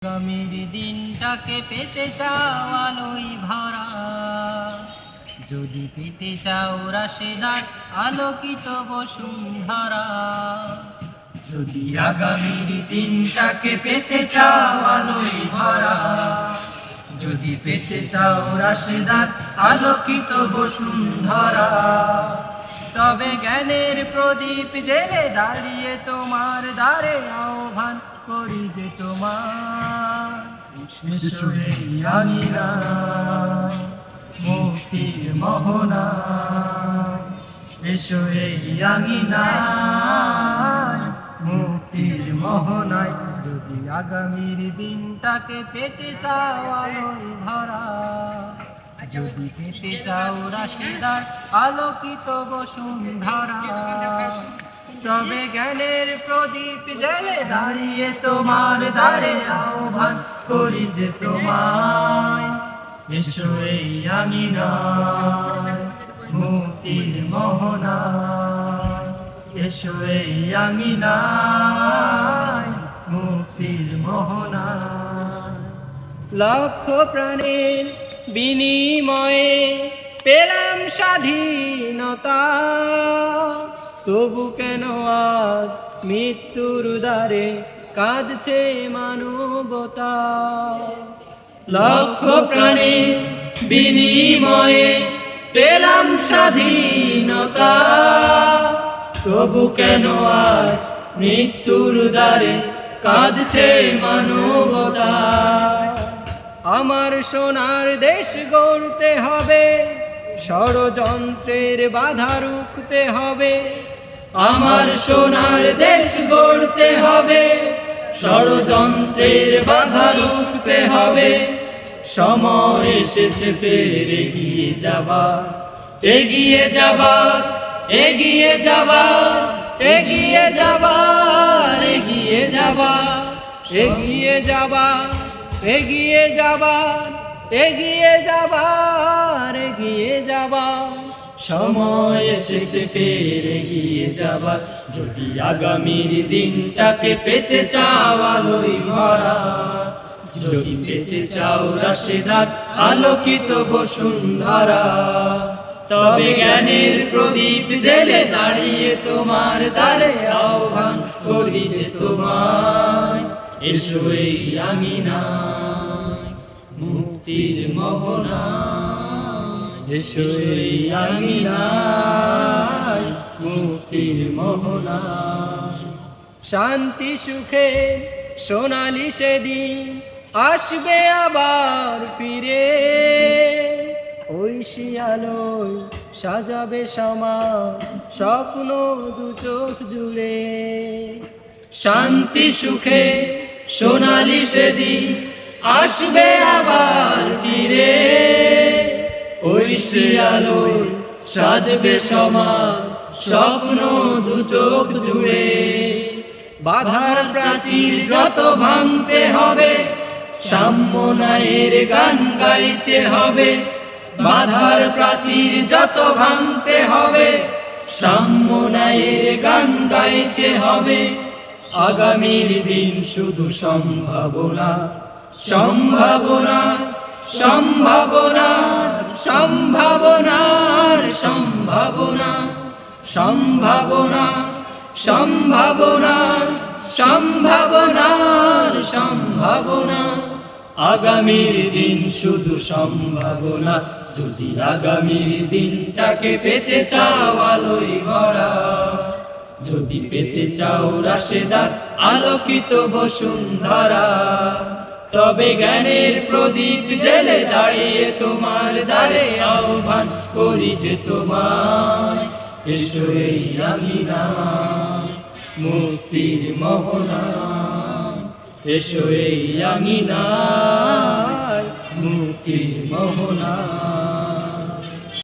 আগামীর দিনটাকে পেতে চাও আলোয় ভরা, যদি পেতে চাও রাশেদার আলোকিত বসুন্ধরা। যদি আগামীর দিনটাকে পেতে চাও আলোয় ভরা, যদি পেতে চাও রাশেদার আলোকিত বসুন্ধরা, তবে জ্ঞানের প্রদীপ জেলে দাঁড়িয়ে তোমার দ্বারে আহ্বান করি যে তোমার এসো এই আঙিনায় মুক্তির মোহনায়, এসো এই আঙিনায় মুক্তির মোহনায়। যদি আগামীর দিনটাকে পেতে চাও আলোয় ভরা, যদি পেতে চাও রাশেদার আলোকিত বসুন্ধরা, তবে জ্ঞানের প্রদীপ জেলে দাঁড়িয়ে তোমার দ্বারে আহ্বান করি যে তোমায়, এসো এই আঙিনায় মুক্তির মোহনায়, এসো এই আঙিনায় মুক্তির মোহনায়। লক্ষ প্রাণের বিনিময়ে পেলাম স্বাধীনতা, তবু কেন আজ মৃত্যুর দ্বারে কাঁদছে মানবতা। লক্ষ প্রাণের বিনিময়ে পেলাম স্বাধীনতা, তবু কেন আজ মৃত্যুর দ্বারে কাঁদছে মানবতা। আমার সোনার দেশ গড়তে হবে, ষড়যন্ত্রের বাধা রুখতে হবে। আমার সোনার দেশ গড়তে হবে, ষড়যন্ত্রের বাধা রুখতে হবে। সময় এসেছে ফের এগিয়ে যাবার, এগিয়ে যাবার, এগিয়ে যাবার, এগিয়ে যাবার, এগিয়ে যাবার, এগিয়ে যাবার, এগিয়ে যাবার, এগিয়ে যাবার, এগিয়ে যাবার। সময় এসেছে ফের এগিয়ে যাবার। যদি আগামীর দিনটাকে পেতে চাও আলোয় ভরা, যদি পেতে চাও রাশেদার আলোকিত বসুন্ধরা, তবে জ্ঞানের প্রদীপ জেলে দাঁড়িয়ে তোমার দ্বারে আহ্বান করি যে তোমায়, এসো এই আঙিনায় মুক্তির মোহনায়, এসো এই আঙিনায় মুক্তির মোহনায়। শান্তি সুখে সোনালি সেদিন আসবে আবার ফিরে, ওই শিয়ালোয় সাজাবে সমাজ স্বপ্ন দু চোখ জুড়ে। শান্তি সুখে সোনালি সেদিন আসবে আবার ফিরে, ওই শিয়ালোয় সাজবে সমাজ স্বপ্ন দু চোখ জুড়ে। বাধার প্রাচীর যত ভাঙতে হবে, সাম্য ন্যায়ের গান গাইতে হবে। বাধার প্রাচীর যত ভাঙতে হবে, সাম্য ন্যায়ের গান গাইতে হবে। আগামীর দিন শুধু সম্ভাবনা, সম্ভাবনা, সম্ভাবনা, সম্ভাবনার সম্ভাবনা, সম্ভাবনা, সম্ভাবনার সম্ভাবনার সম্ভাবনা। আগামীর দিন শুধু সম্ভাবনা। যদি আগামীর দিনটাকে পেতে চাও আলোয় ভরা, যদি পেতে চাও রাশেদার আলোকিত বসুন্ধরা, তবে জ্ঞানের প্রদীপ জেলে দাঁড়িয়ে তোমার দ্বারে আহ্বান করি যে তোমায়, এসো এই আঙিনায় মুক্তির মোহনায়, এসো এই আঙিনায় মুক্তির মোহনায়।